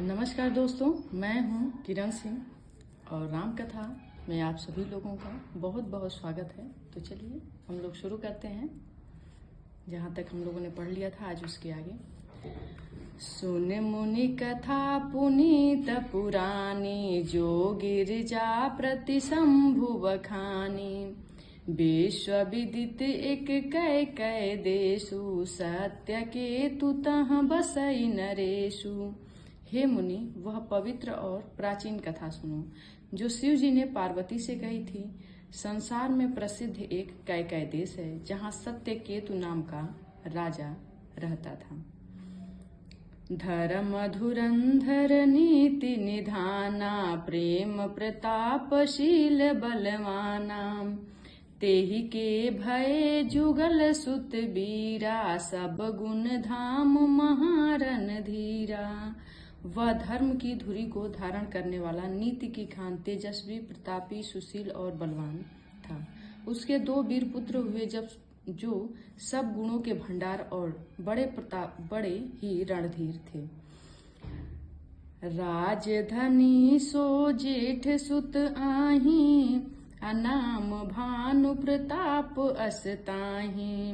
नमस्कार दोस्तों, मैं हूं किरण सिंह और राम कथा में आप सभी लोगों का बहुत बहुत स्वागत है। तो चलिए हम लोग शुरू करते हैं जहाँ तक हम लोगों ने पढ़ लिया था, आज उसके आगे। सुन मुनि कथा पुनीत पुरानी, जो गिरजा प्रति शंभु बखानी। विश्व विदित एक कै कै देशु, सत्य के तु तह बसई नरेशु। हे मुनि, वह पवित्र और प्राचीन कथा सुनो जो शिव जी ने पार्वती से कही थी। संसार में प्रसिद्ध एक कैकेय देश है जहाँ सत्य केतु नाम का राजा रहता था। धर्म धुरंधर नीति निधाना, प्रेम प्रतापशील बलवाना। तेहि के भय जुगल सुत बीरा, सब गुण धाम महारन धीरा। वह धर्म की धुरी को धारण करने वाला, नीति की खान, तेजस्वी, प्रतापी, सुशील और बलवान था। उसके 2 वीर पुत्र हुए जो सब गुणों के भंडार और बड़े ही रणधीर थे। राजधनी सो जेठ सुत आही, अनाम भानु प्रताप असताही।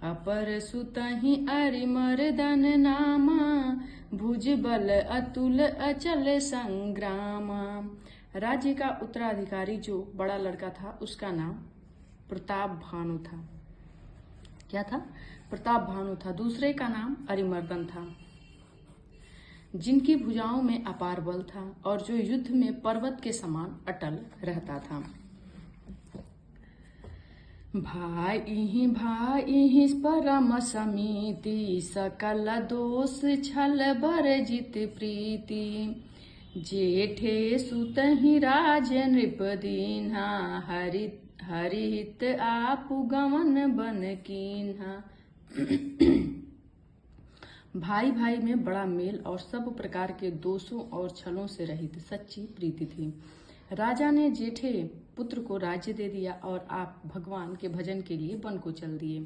अपर सुतहि अरिमर्दन नामा, भुज बल अतुल अचल संग्रामा। राज्य का उत्तराधिकारी जो बड़ा लड़का था उसका नाम प्रताप भानु था। क्या था? प्रताप भानु था। दूसरे का नाम अरिमर्दन था, जिनकी भुजाओं में अपार बल था और जो युद्ध में पर्वत के समान अटल रहता था। भाई भाई परम समीति, सकल दोष छल बरजित प्रीति। जेठे सुतहि राज नृप दीन्हा, हरिहित आप गमन बन कीन्हा। भाई भाई में बड़ा मेल और सब प्रकार के दोषों और छलों से रहित सच्ची प्रीति थी। राजा ने जेठे पुत्र को राज्य दे दिया और आप भगवान के भजन के लिए वन को चल दिए।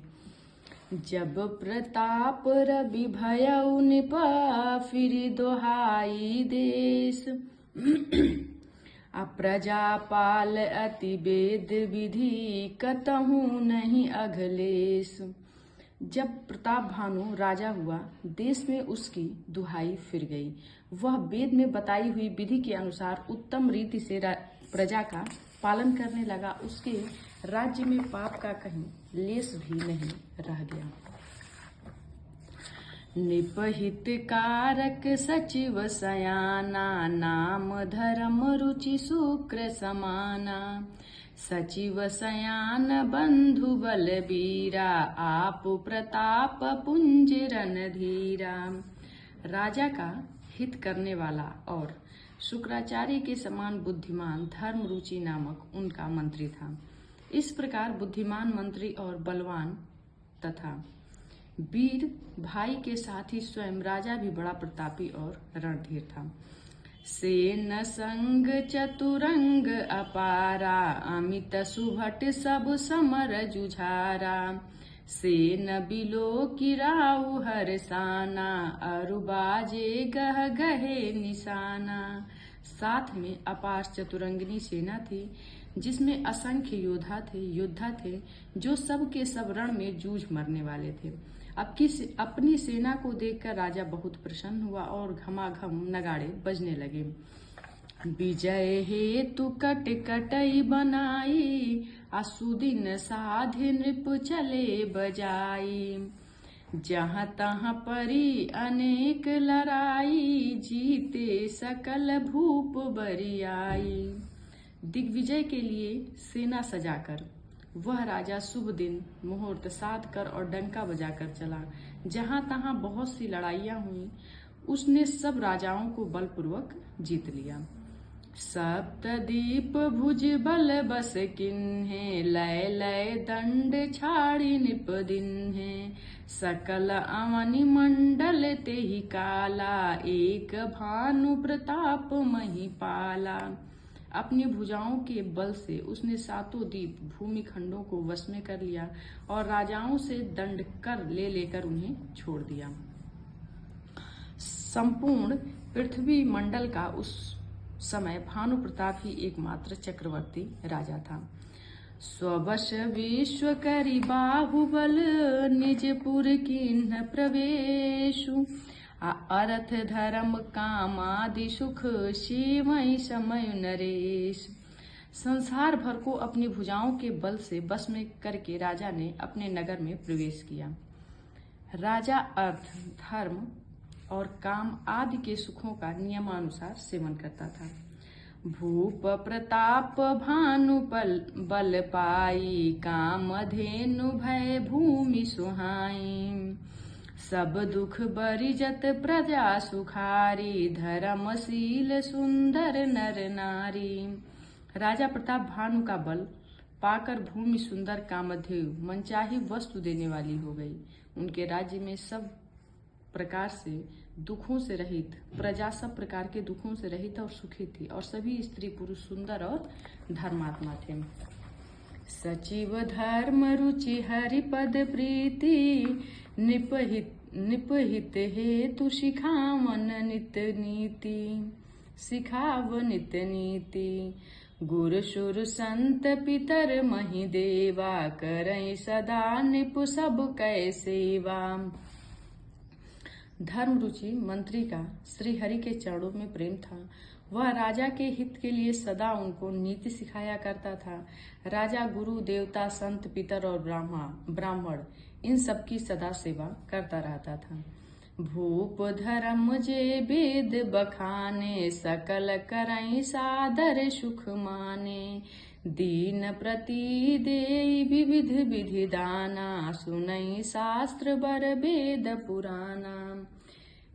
जब प्रताप रवि भयउ निपा, फिरि दोहाई देश। अप्रजापाल अति वेद विधि, कतहु नहीं अघलेश। जब प्रताप भानु राजा हुआ, देश में उसकी दुहाई फिर गई। वह वेद में बताई हुई विधि के अनुसार उत्तम रीति से प्रजा का पालन करने लगा। उसके राज्य में पाप का कहीं लेस भी नहीं रह गया। निपहित कारक सचिव सयाना, नाम धर्म रुचि शुक्र समाना। सचिव सयान बंधु बलबीरा, आप प्रताप पुंज रणधीरा। राजा का हित करने वाला और शुक्राचार्य के समान बुद्धिमान धर्म रुचि नामक उनका मंत्री था। इस प्रकार बुद्धिमान मंत्री और बलवान तथा वीर भाई के साथ ही स्वयं राजा भी बड़ा प्रतापी और रणधीर था। सेन संग चतुरंग अपारा, अमित सुभट सब समर जुझारा। सेन बिलो किराउ हरसाना, अरुबाजे गह गहे निशाना। साथ में अपार चतुरंगिनी सेना थी, जिसमें असंख्य योद्धा थे जो सब के सब रण में जूझ मरने वाले थे। अपनी सेना को देखकर राजा बहुत प्रसन्न हुआ और घमाघम नगाड़े बजने लगे। विजय हेतु कट कटई बनाई, असुदिन साधि नृप चले बजाई। जहाँ तहाँ परी अनेक लड़ाई, जीते सकल भूप बरियाई। दिग्विजय के लिए सेना सजाकर वह राजा शुभ दिन मुहूर्त साध कर और डंका बजाकर चला। जहाँ तहाँ बहुत सी लड़ाइयाँ हुई, उसने सब राजाओं को बलपूर्वक जीत लिया। सप्तदीप भुज बल बस किन्हे, लय लय दंड छाड़ी निप दिन्हे। सकल अवनि मंडल तेहि काला, एक भानु प्रताप महिपाला। अपनी भुजाओं के बल से उसने 7 द्वीप भूमि खंडों को वश में कर लिया और राजाओं से दंड कर लेकर उन्हें छोड़ दिया। संपूर्ण पृथ्वी मंडल का उस समय भानु प्रताप ही एकमात्र चक्रवर्ती राजा था। स्ववश विश्व करी बाहुबल, निजपुर किन्ह प्रवेशु। अर्थ धर्म काम आदि सुख, सेवई समय नरेश। संसार भर को अपनी भुजाओं के बल से बस में करके राजा ने अपने नगर में प्रवेश किया। राजा अर्थ, धर्म और काम आदि के सुखों का नियमानुसार सेवन करता था। भूप प्रताप भानु बल पाई, काम धेनु भय भूमि सुहाई। सब दुख बरिजत प्रजा सुखारी, धर्मशील सुंदर नर नारी। राजा प्रताप भानु का बल पाकर भूमि सुंदर कामधेनु मनचाही वस्तु देने वाली हो गई। उनके राज्य में सब प्रकार से दुखों से रहित प्रजा सब प्रकार के दुखों से रहित और सुखी थी, और सभी स्त्री पुरुष सुंदर और धर्मात्मा थे। सचिव धर्म रुचि हरिपद प्रीति, निपहित हेतु सिखावन नित नीति। सिखाव नित नीति, गुरु सुर संत पितर मही देवा, करई सदा निपु सब कै सेवा। धर्म रुचि मंत्री का श्री हरि के चरणों में प्रेम था। वह राजा के हित के लिए सदा उनको नीति सिखाया करता था। राजा गुरु देवता संत पितर और ब्राह्मण इन सबकी सदा सेवा करता रहता था। भूप धर्म जे वेद बखाने, सकल करई सादर सुख माने। दीन प्रति देई विविध विधि दाना, सुनई शास्त्र बर वेद पुराना।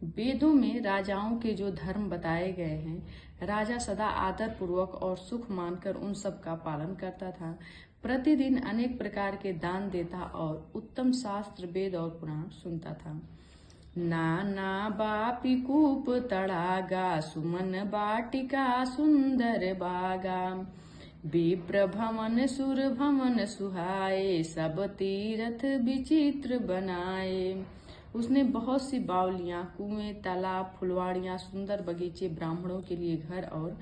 वेदों में राजाओं के जो धर्म बताए गए हैं, राजा सदा आदर पूर्वक और सुख मानकर उन सब का पालन करता था। प्रतिदिन अनेक प्रकार के दान देता और उत्तम शास्त्र वेद और पुराण सुनता था। नाना बापी कूप तड़ागा, सुमन बाटिका सुंदर बागा। विप्र भवन सुर भवन सुहाए, सब तीर्थ विचित्र बनाए। उसने बहुत सी बावलियां, कुएं, तालाब, फुलवाड़ियां, सुंदर बगीचे, ब्राह्मणों के लिए घर और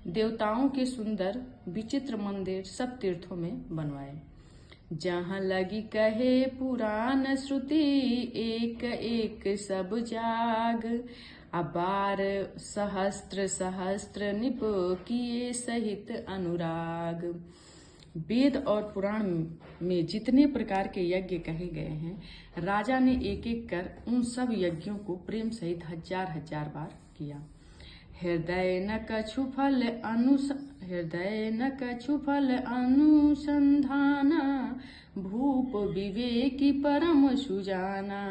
देवताओं के सुंदर विचित्र मंदिर सब तीर्थों में बनवाए। जहाँ लगी कहे पुराण श्रुति, एक एक सब जाग। अबार सहस्त्र सहस्त्र निप, किए सहित अनुराग। वेद और पुराण में जितने प्रकार के यज्ञ कहे गए हैं, राजा ने एक एक कर उन सब यज्ञों को प्रेम सहित हजार हजार बार किया। हृदय न कछु फल अनुसंधाना, भूप विवेकी परम सुजाना।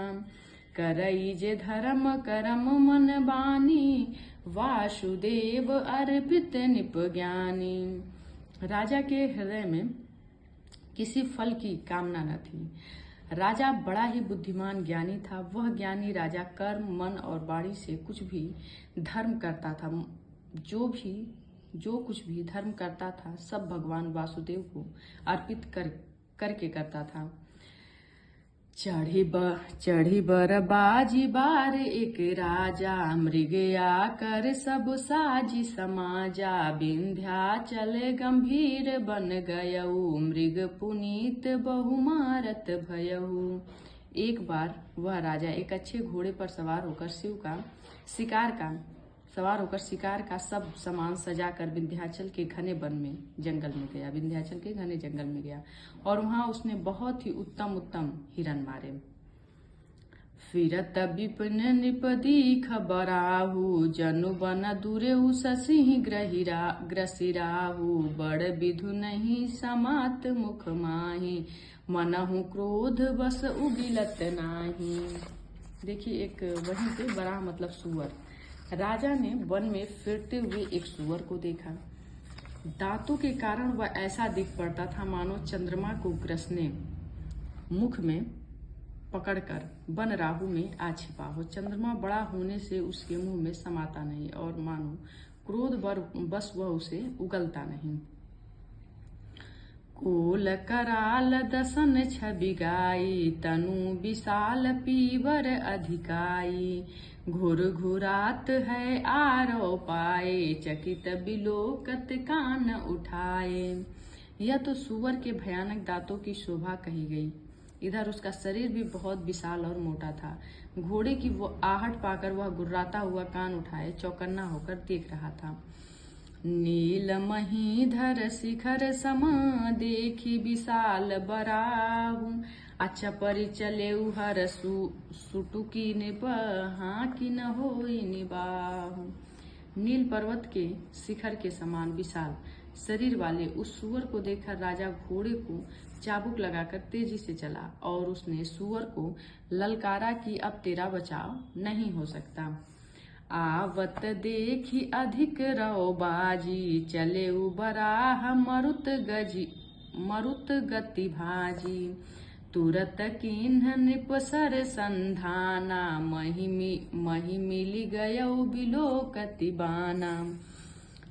करई जे धर्म करम मन बानी, वासुदेव अर्पित निप ज्ञानी। राजा के हृदय में किसी फल की कामना न थी। राजा बड़ा ही बुद्धिमान ज्ञानी था। वह ज्ञानी राजा कर्म, मन और वाणी से कुछ भी धर्म करता था। जो कुछ भी धर्म करता था, सब भगवान वासुदेव को अर्पित करके करता था। चढ़ी बर बाजी बार एक राजा, मृग आकर सब साजी समाजा। विंध्याचल गंभीर बन गयऊ, मृग पुनीत बहुमारत भयऊ। एक बार वह राजा एक अच्छे घोड़े पर सवार होकर शिकार का सब सामान सजाकर विंध्याचल के घने वन में जंगल में गया। विंध्याचल के घने जंगल में गया और वहां उसने बहुत ही उत्तम हिरन मारे। फिरत विपिन निपदी खबराहु, जनु बन दूरेहु ससिह ग्रसिराहु। बड़ विधु नहीं समात मुख माही, मनहु क्रोध बस उगिलत नाही। देखिए, एक वहीं पे बराह मतलब सुअर। राजा ने वन में फिरते हुए एक सुअर को देखा। दांतों के कारण वह ऐसा दिख पड़ता था मानो चंद्रमा को ग्रसने मुख में पकड़कर वन राहु में आ छिपा हो। चंद्रमा बड़ा होने से उसके मुंह में समाता नहीं और मानो क्रोध बस वह उसे उगलता नहीं। कोल कराल दसन छवि गाई, तनु विशाल पीवर अधिकाई। घुर घुरात है आरो पाए, चकित बिलोकत कान उठाए। यह तो सूअर के भयानक दांतों की शोभा कही गई। इधर उसका शरीर भी बहुत विशाल और मोटा था। घोड़े की वो आहट पाकर वह गुर्राता हुआ कान उठाए चौकन्ना होकर देख रहा था। नील महीधर शिखर सम देखी विशाल बराहु, अच्छा परि चले हर सुटुकी निबहा की न होई निबाहु। नील पर्वत के शिखर के समान विशाल शरीर वाले उस सुअर को देखकर राजा घोड़े को चाबुक लगाकर तेजी से चला और उसने सुअर को ललकारा कि अब तेरा बचाव नहीं हो सकता। आवत देखी अधिक रौ बाजी, चले बराह मरुत गति भाजी। तुरत किन्ह नृपसर संधाना, मही मिली गयो बिलोकति बाना।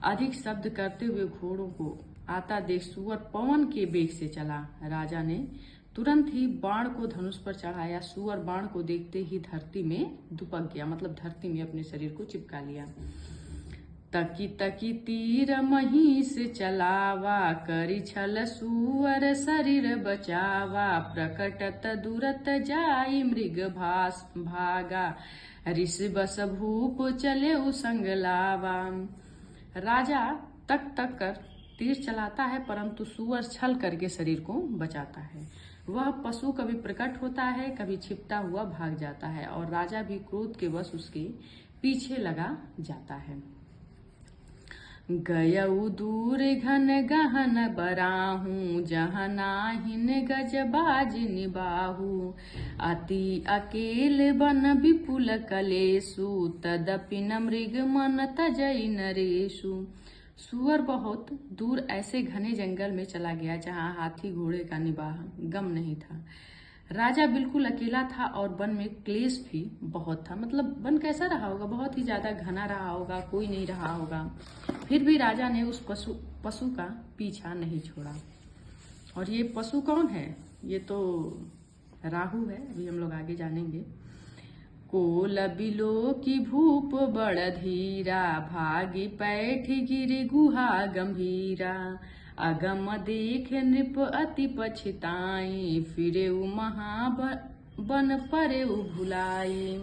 अधिक शब्द करते हुए घोड़ों को आता देख सुअर पवन के वेग से चला। राजा ने तुरंत ही बाण को धनुष पर चढ़ाया। सुअर बाण को देखते ही धरती में दुपक गया, मतलब धरती में अपने शरीर को चिपका लिया। तकी तकी तीर महिष चलावा, करी छल सुअर शरीर बचावा। प्रकटत दूरत जाई मृग भागा, ऋषि बस भूप चले संग लावा। राजा तक तक कर तीर चलाता है, परंतु सुअर छल करके शरीर को बचाता है। वह पशु कभी प्रकट होता है, कभी छिपता हुआ भाग जाता है और राजा भी क्रोध के वश उसके पीछे लगा जाता है। गयऊ दूर घन गहन बराहू, जहाँ नाहिन गजबाज निबाहू। अति अकेल बन विपुल कलेसु, तदपि न मृग मन तजई नरेशु। सुअर बहुत दूर ऐसे घने जंगल में चला गया जहाँ हाथी घोड़े का निबाह गम नहीं था। राजा बिल्कुल अकेला था और वन में क्लेश भी बहुत था। मतलब वन कैसा रहा होगा, बहुत ही ज्यादा घना रहा होगा, कोई नहीं रहा होगा। फिर भी राजा ने उस पशु का पीछा नहीं छोड़ा। और ये पशु कौन है? ये तो राहु है, अभी हम लोग आगे जानेंगे। कोल बिलो की भूप बड़ धीरा, भागी पैठ गिरी गुहा गंभीरा। अगम देख नृप अति पछताई, फिरे महाबन परे भुलाई।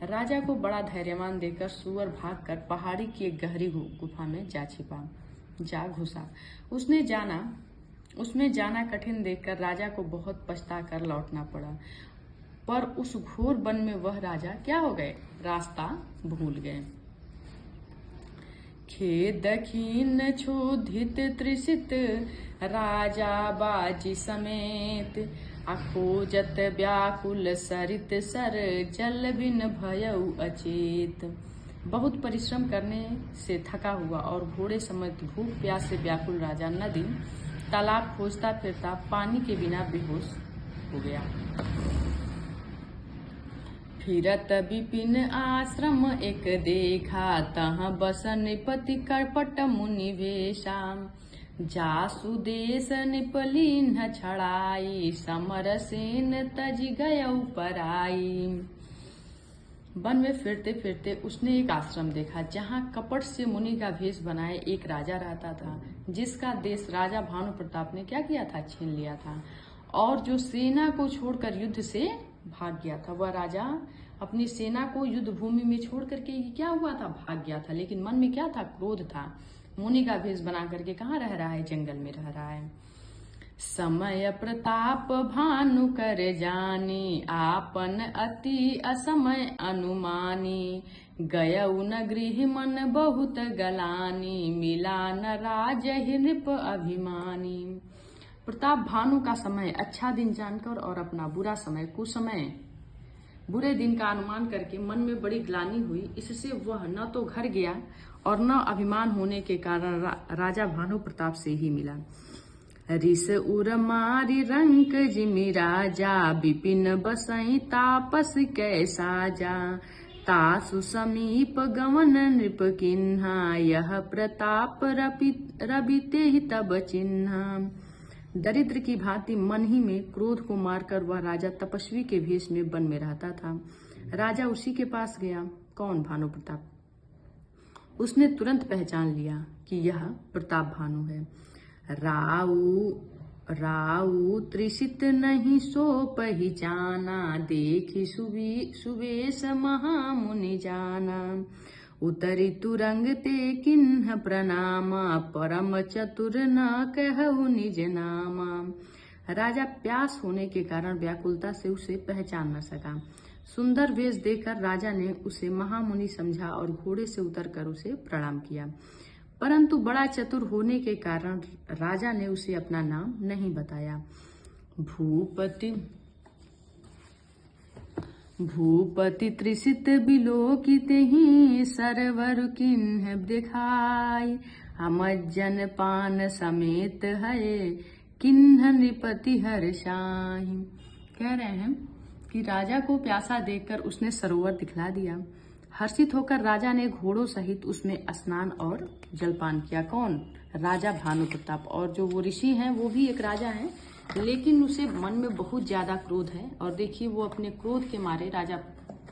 राजा को बड़ा धैर्यवान देकर सुअर भागकर पहाड़ी की एक गहरी गुफा में जा घुसा। उसमें जाना कठिन देखकर राजा को बहुत पछता कर लौटना पड़ा। पर उस घोर वन में वह राजा क्या हो गए? रास्ता भूल गए। खेद खीन क्षुधित त्रिषित, राजा बाजी समेत। अखोजत व्याकुल सरित सर, जल बिन भयउ अचेत। बहुत परिश्रम करने से थका हुआ और घोड़े समेत भूख प्यास से व्याकुल राजा नदी तालाब खोजता फिरता पानी के बिना बेहोश हो गया। फिरत विपिन आश्रम एक देखा, तहाँ बस निपति कर्पट मुनि वेशा। जासु देश निपलीन छड़ाई, समर सेन तज गयउ पराई। वन में फिरते फिरते उसने एक आश्रम देखा जहाँ कपट से मुनि का भेष बनाए एक राजा रहता था, जिसका देश राजा भानु प्रताप ने क्या किया था? छीन लिया था। और जो सेना को छोड़कर युद्ध से भाग गया था। वह राजा अपनी सेना को युद्ध भूमि में छोड़ करके क्या हुआ था? भाग गया था। लेकिन मन में क्या था? क्रोध था। मुनि का भेष बना करके कहाँ रह रहा है? जंगल में रह रहा है। समय प्रताप भानु कर जानी, आपन अति असमय अनुमानी। गयउ न गृह मन बहुत गलानी, मिला न राज नृप अभिमानी। प्रताप भानु का समय अच्छा दिन जानकर और अपना बुरा समय कुसमय बुरे दिन का अनुमान करके मन में बड़ी ग्लानि हुई। इससे वह न तो घर गया और न अभिमान होने के कारण राजा भानु प्रताप से ही मिला। रिस उर मारी रंक जिमि राजा, विपिन बसई तापस कैसा जा। तासु समीप गवन नृप किन्हा, यह प्रताप रबिते ही तब चिन्हा। दरिद्र की भांति मन ही में क्रोध को मारकर वह राजा तपस्वी के भेष में वन में रहता था। राजा उसी के पास गया। कौन? भानु प्रताप। उसने तुरंत पहचान लिया कि यह प्रताप भानु है। राऊ त्रिषित नहीं सो पहिचाना, देखी सुवेश महामुनि जाना। उतरी तुरंग ते किन्ह प्रणामा, परम चतुर न कहु निज नामा। राजा प्यास होने के कारण व्याकुलता से उसे पहचान न सका। सुंदर वेश देखकर राजा ने उसे महामुनि समझा और घोड़े से उतरकर उसे प्रणाम किया। परंतु बड़ा चतुर होने के कारण राजा ने उसे अपना नाम नहीं बताया। भूपति त्रिषित बिलोकित ही, सरवर किन्ह दिखाई। अमज्जन पान समेत है, किन्ह नृपति हर्षाहि। कह रहे हैं कि राजा को प्यासा देखकर उसने सरोवर दिखला दिया। हर्षित होकर राजा ने घोड़ों सहित उसमें स्नान और जलपान किया। कौन? राजा भानु प्रताप। और जो वो ऋषि हैं वो भी एक राजा हैं, लेकिन उसे मन में बहुत ज्यादा क्रोध है और देखिए वो अपने क्रोध के मारे राजा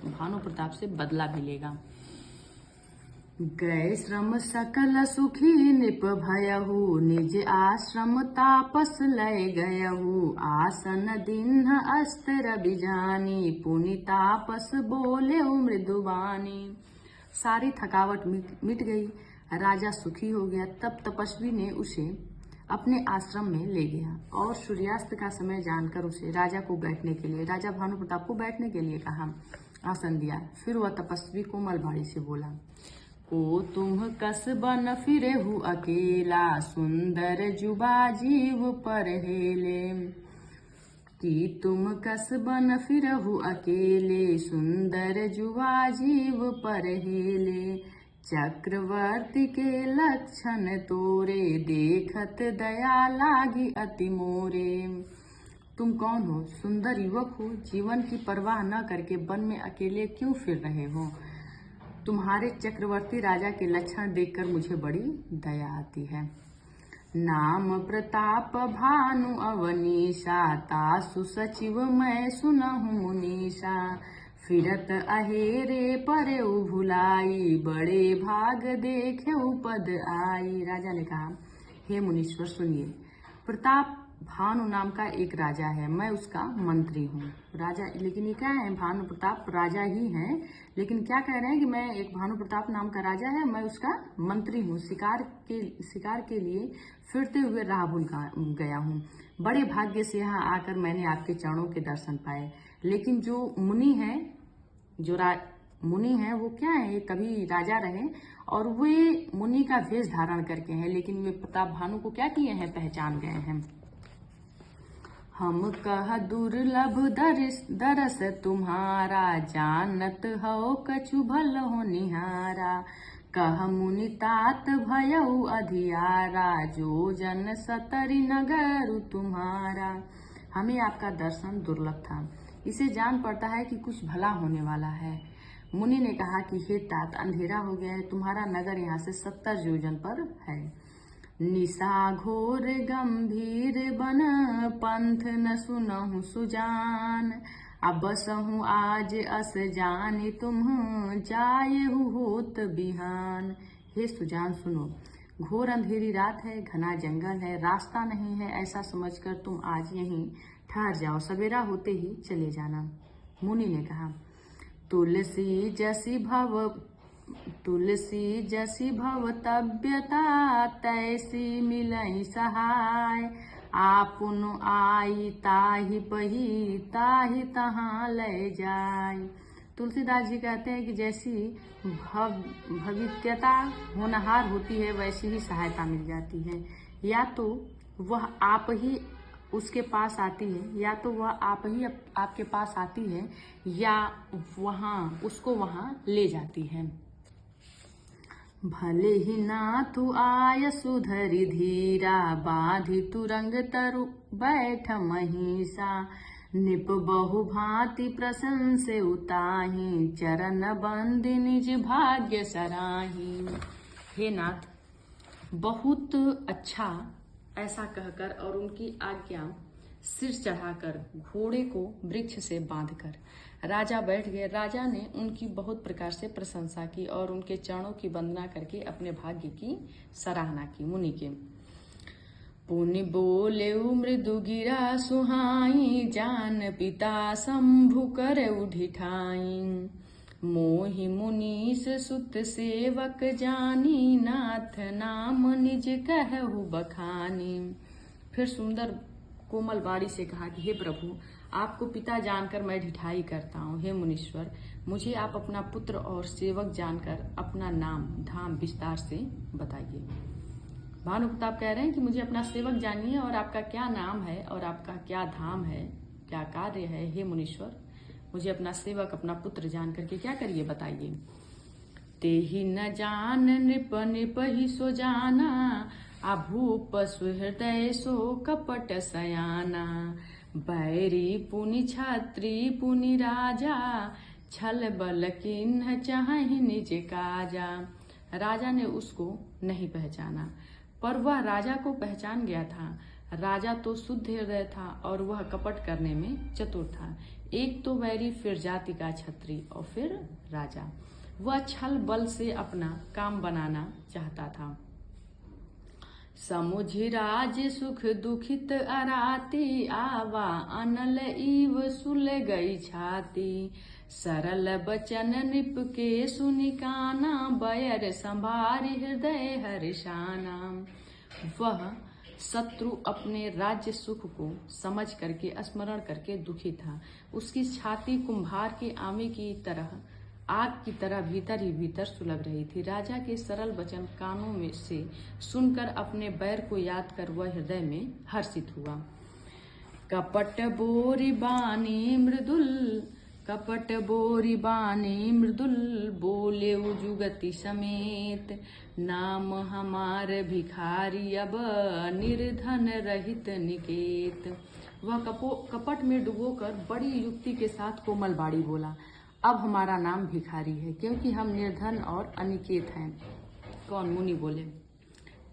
भानु प्रताप से बदला भी लेगा। गए श्रम सकल सुखी निप भयहु, निज आश्रम तापस लय गयहु। आसन दिन अस्त्र बिजानी, पुनि तापस बोले मृदुवानी। सारी थकावट मिट गई, राजा सुखी हो गया। तब तपस्वी ने उसे अपने आश्रम में ले गया और सूर्यास्त का समय जानकर उसे राजा भानु प्रताप को बैठने के लिए कहा, आसन दिया। फिर वह तपस्वी कोमल वाणी से बोला, को तुम कस बन फिरेहु अकेला, सुंदर जुबा जीव पर हेले। कि तुम कस बन फिरहु अकेले, सुंदर जुबा जीव पर हेले। चक्रवर्ती के लक्षण तोरे, देखत दया लागी अति मोरे। तुम कौन हो? सुंदर युवक हो, जीवन की परवाह न करके वन में अकेले क्यों फिर रहे हो? तुम्हारे चक्रवर्ती राजा के लक्षण देखकर मुझे बड़ी दया आती है। नाम प्रताप भानु अवनीशा, तासु सचिव मैं सुनहु मुनीषा। फिरत अहेरे परे भुलाई, बड़े भाग देखे पद आई। राजा ने कहा, हे मुनीश्वर सुनिए, प्रताप भानु नाम का एक राजा है, मैं उसका मंत्री हूँ। राजा, लेकिन ये क्या है? भानु प्रताप राजा ही हैं, लेकिन क्या कह रहे हैं कि मैं एक भानु प्रताप नाम का राजा है, मैं उसका मंत्री हूँ। शिकार के लिए फिरते हुए राह भूल गया हूँ। बड़े भाग्य से यहाँ आकर मैंने आपके चरणों के दर्शन पाए। लेकिन जो मुनि हैं वो क्या है? ये कभी राजा रहे और वे मुनि का वेश धारण करके हैं, लेकिन वे प्रताप भानु को क्या किए हैं? पहचान गए हैं। हम कह दुर्लभ दरस तुम्हारा, जानत हो कछु भल हो निहारा। कह मुनि तात भयउ अधियारा, जो जन सतरि नगर तुम्हारा। हमें आपका दर्शन दुर्लभ था, इसे जान पड़ता है कि कुछ भला होने वाला है। मुनि ने कहा कि हे तात, अंधेरा हो गया है, तुम्हारा नगर यहाँ से 70 योजन पर है। निशा घोर गंभीर बन, पंथ न सुनहु सुजान। अबसहु आज अस जानी, तुम जायहु होत बिहान। हे सुजान सुनो, घोर अंधेरी रात है, घना जंगल है, रास्ता नहीं है, ऐसा समझकर तुम आज यहीं ठहर जाओ, सवेरा होते ही चले जाना। मुनि ने कहा, तुलसी जसी भवतव्यता, तैसी मिलई सहाय। आपुन आई ताहि पही, ताहि तहाँ ले जाय। तुलसीदास जी कहते हैं कि जैसी भवित्यता होनहार होती है, वैसी ही सहायता मिल जाती है। या तो वह आप ही उसके पास आती है, या तो वह आप ही आपके पास आती है, या उसको वहां ले जाती है। भले ही नाथु आय सुधरि धीरा, बांधि तुरंग तरु बैठ महिषा। निप बहु भांति प्रशंसे उताही, चरण बंद निज भाग्य सराही। हे नाथ, बहुत अच्छा, ऐसा कहकर और उनकी आज्ञा सिर चढ़ाकर घोड़े को वृक्ष से बांधकर राजा बैठ गए। राजा ने उनकी बहुत प्रकार से प्रशंसा की और उनके चरणों की वंदना करके अपने भाग्य की सराहना की। मुनि के पुनि बोले मृदु गिरा सुहाई, जान पिता शंभु कर उठिठाई। मोहि मुनीस सुत सेवक जानी, नाथ नाम निज कहु बखानी। फिर सुंदर कोमल वाणी से कहा कि हे प्रभु, आपको पिता जानकर मैं ढिठाई करता हूँ। हे मुनीश्वर, मुझे आप अपना पुत्र और सेवक जानकर अपना नाम धाम विस्तार से बताइए। भानुप्रताप कह रहे हैं कि मुझे अपना सेवक जानिए और आपका क्या नाम है और आपका क्या धाम है, क्या कार्य है। हे मुनीश्वर, मुझे अपना सेवक अपना पुत्र जान करके क्या करिए बताइए। तेहि न जान नृप नृप ही सो जाना, अभूप सुहृदय सो कपट सयाना। बैरी पुनि छत्री पुनि राजा, छल बल किन्ह चाहि निज काजा। राजा ने उसको नहीं पहचाना, पर वह राजा को पहचान गया था। राजा तो शुद्ध हृदय था और वह कपट करने में चतुर था। एक तो वैरी, फिर जाति का छत्री और फिर राजा। वह छल बल से अपना काम बनाना चाहता था। समुझि राज सुख दुखित अराती, आवा अनल ईव सुल गई छाती। सरल बचन नृप के सुनि काना, बयर संभारी हृदय हर्षाना। वह शत्रु अपने राज्य सुख को समझ करके स्मरण करके दुखी था। उसकी छाती कुंभार के आमे की तरह आग की तरह भीतर ही भीतर सुलग रही थी। राजा के सरल वचन कानों में से सुनकर अपने बैर को याद कर वह हृदय में हर्षित हुआ। कपट बोरी बानी मृदुल, कपट बोरी बानी मृदुल, बोले जुगति समेत। नाम हमार भिखारी, अब निर्धन रहित निकेत। वह कपट में डुबोकर बड़ी युक्ति के साथ कोमल बाड़ी बोला, अब हमारा नाम भिखारी है, क्योंकि हम निर्धन और अनिकेत हैं। कौन? मुनि बोले,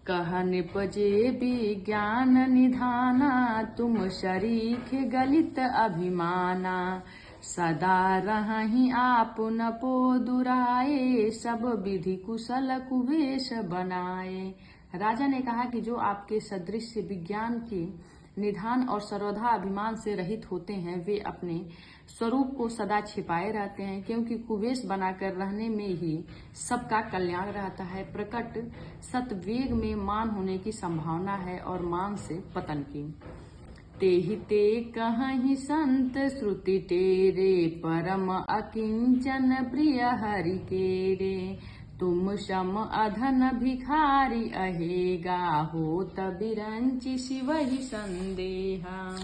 कह निपजे विज्ञान निधाना, तुम शरीख गलित अभिमाना। सदा रहि आप न पो दुराए, सब विधि कुशल कुवेश बनाए। राजा ने कहा कि जो आपके सदृश विज्ञान के निधान और सर्वथा अभिमान से रहित होते हैं, वे अपने स्वरूप को सदा छिपाए रहते हैं, क्योंकि कुवेश बनाकर रहने में ही सबका कल्याण रहता है। प्रकट सतवेग में मान होने की संभावना है और मान से पतन की। तेहि ते कहीं संत श्रुति टेरे, परम अकिंचन प्रिय हरि केरे। तुम शम अधन भिखारी अहेगा, हो तबिरंचि शिव ही संदेहा।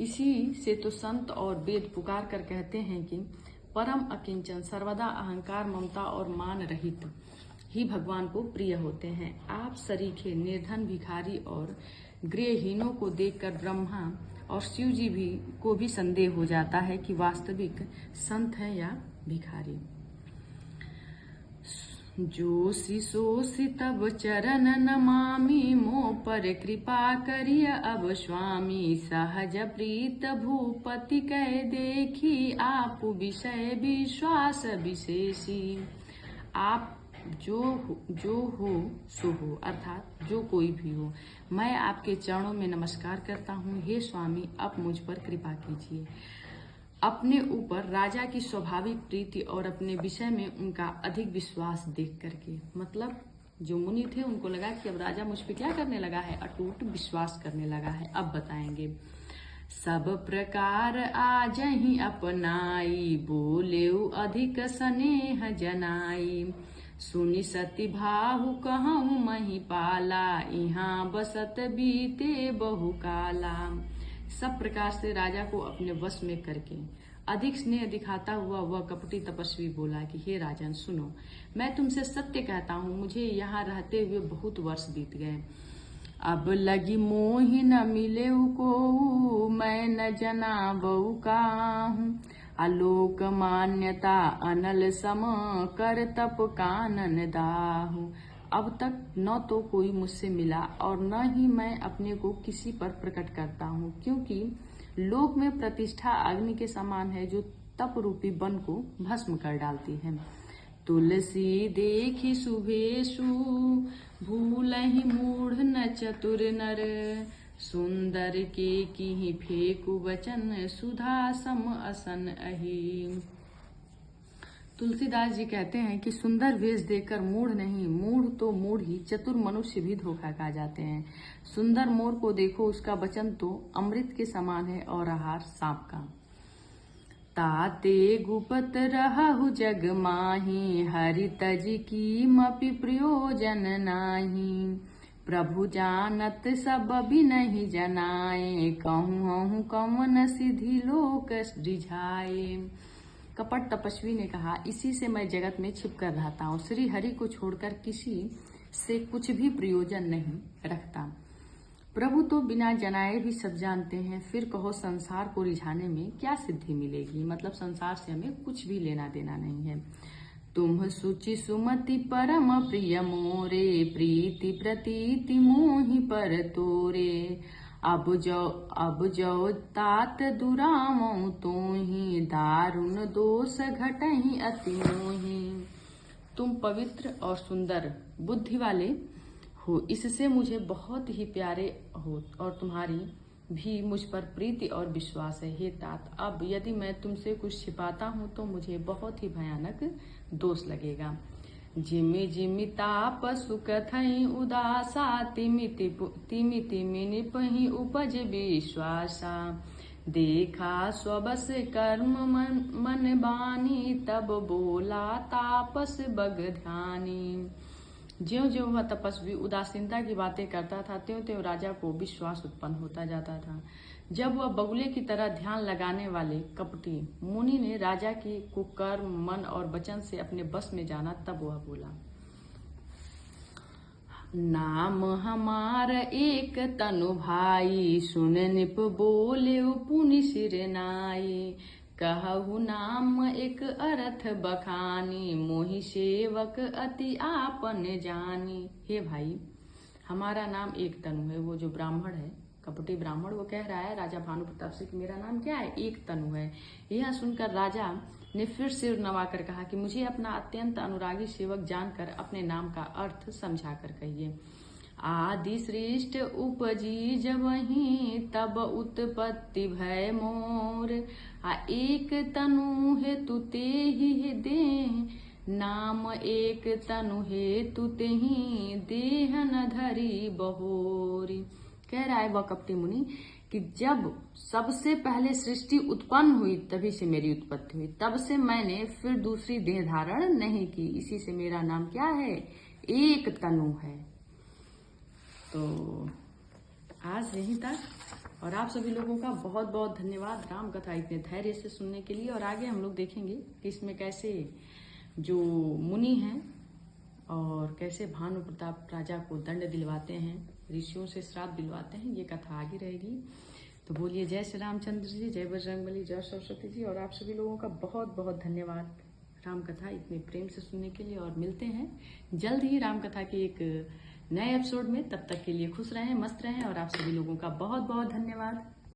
इसी से तो संत और वेद पुकार कर कहते हैं कि परम अकिंचन, सर्वदा अहंकार ममता और मान रहित ही भगवान को प्रिय होते हैं। आप सरीखे निर्धन भिखारी और गृहहीनों को देखकर ब्रह्मा और शिव जी को भी संदेह हो जाता है कि वास्तविक संत है या भिखारी। जोशी सोशी तब चरण नमामि, मोह पर कृपा करिय अब स्वामी। सहज प्रीत भूपति कह देखी, आप विषय विश्वास विशेषी। आप जो हो सो हो, अर्थात जो कोई भी हो, मैं आपके चरणों में नमस्कार करता हूँ। हे स्वामी, अब मुझ पर कृपा कीजिए। अपने ऊपर राजा की स्वाभाविक प्रीति और अपने विषय में उनका अधिक विश्वास देख करके, मतलब जो मुनि थे उनको लगा कि अब राजा मुझ पे क्या करने लगा है, अटूट विश्वास करने लगा है। अब बताएंगे। सब प्रकार आजहि अपनाई, बोले अधिक स्नेह जनाई। सुनि सती भाहु कहूँ महिपाला, यहाँ बसत बीते बहु काला। सब प्रकार से राजा को अपने वश में करके अधिक स्नेह दिखाता हुआ वह कपटी तपस्वी बोला कि हे राजन सुनो, मैं तुमसे सत्य कहता हूँ, मुझे यहाँ रहते हुए बहुत वर्ष बीत गए। अब लगी मोहि न मिले को, मैं न जनाबऊ काहूँ। आलोक मान्यता अनल सम, कर तप कानन दाहू। अब तक न तो कोई मुझसे मिला और न ही मैं अपने को किसी पर प्रकट करता हूँ, क्योंकि लोक में प्रतिष्ठा अग्नि के समान है जो तप रूपी वन को भस्म कर डालती है। तुलसी देखी शुभेशु भूलहि मूढ़ न चतुर नर, सुंदर के की फेंकु वचन सुधा सम असन अहि। तुलसीदास जी कहते हैं कि सुंदर वेश देखकर मूढ़ नहीं, मूढ़ तो मूढ़ ही, चतुर मनुष्य भी धोखा खा जाते हैं। सुंदर मोर को देखो, उसका वचन तो अमृत के समान है और आहार सांप का। ताते गुपत रहु जग माही, हरि तज की मपि प्रयोजन नाही। प्रभु जानत सब भी नहीं जनाए, कहूँ कवन सिद्धि लोक रिझाए। कपट तपस्वी ने कहा, इसी से मैं जगत में छिप कर रहता हूँ, श्री हरि को छोड़कर किसी से कुछ भी प्रयोजन नहीं रखता। प्रभु तो बिना जनाए भी सब जानते हैं, फिर कहो संसार को रिझाने में क्या सिद्धि मिलेगी। मतलब संसार से हमें कुछ भी लेना देना नहीं है। तुम सुचि सुमति परम प्रिय मोरे, प्रीति प्रतीति मोहि पर तोरे। अब जो तात दुरामऊ तोहि, दारुण दोष घटहि अति मोहि। तुम पवित्र और सुंदर बुद्धि वाले हो, इससे मुझे बहुत ही प्यारे हो और तुम्हारी भी मुझ पर प्रीति और विश्वास है। हे तात, अब यदि मैं तुमसे कुछ छिपाता हूँ तो मुझे बहुत ही भयानक दोष लगेगा। जिमि जिमि ताप सुख थई उदासा, तिमि तिमि निपहि उपज विश्वासा। देखा स्वबस कर्म मन बानी, तब बोला तापस बग ध्यानी। ज्यों ज्यों वह तपस्वी उदासीनता की बातें करता था, त्यों त्यों राजा को विश्वास उत्पन्न होता जाता था। जब वह बगुले की तरह ध्यान लगाने वाले कपटी मुनि ने राजा की कुकर्म मन और वचन से अपने बस में जाना, तब वह बोला, नाम हमार एक तनु भाई, सुन निप बोले पुनि सिर नाई। कहु नाम एक अर्थ बखानी, मोहि सेवक अति आपन जानी। हे भाई, हमारा नाम एक तनु है। वो जो ब्राह्मण है, कपटी ब्राह्मण, वो कह रहा है राजा भानु प्रताप से कि मेरा नाम क्या है, एक तनु है। यह सुनकर राजा ने फिर सिर नवाकर कहा कि मुझे अपना अत्यंत अनुरागी सेवक जानकर अपने नाम का अर्थ समझाकर कहिए। आदि श्रेष्ठ उपजी जबहि, तब उत्पत्ति भय मोर। एक तनु हेतु तेहि देह, नाम एक तनु हेतु तेहि देह न धरी बहोरी। कह रहा है वह कपटी मुनि कि जब सबसे पहले सृष्टि उत्पन्न हुई तभी से मेरी उत्पत्ति हुई, तब से मैंने फिर दूसरी देह धारण नहीं की, इसी से मेरा नाम क्या है, एक तनु है। तो आज यहीं तक, और आप सभी लोगों का बहुत बहुत धन्यवाद राम कथा इतने धैर्य से सुनने के लिए। और आगे हम लोग देखेंगे कि इसमें कैसे जो मुनि हैं और कैसे भानु प्रताप राजा को दंड दिलवाते हैं, ऋषियों से श्राप दिलवाते हैं, ये कथा आगे रहेगी। तो बोलिए जय श्री रामचंद्र जी, जय बजरंगबली, जय सरस्वती जी। और आप सभी लोगों का बहुत बहुत धन्यवाद राम कथा इतने प्रेम से सुनने के लिए। और मिलते हैं जल्द ही राम कथा के एक नए एपिसोड में। तब तक के लिए खुश रहें, मस्त रहें, और आप सभी लोगों का बहुत बहुत धन्यवाद।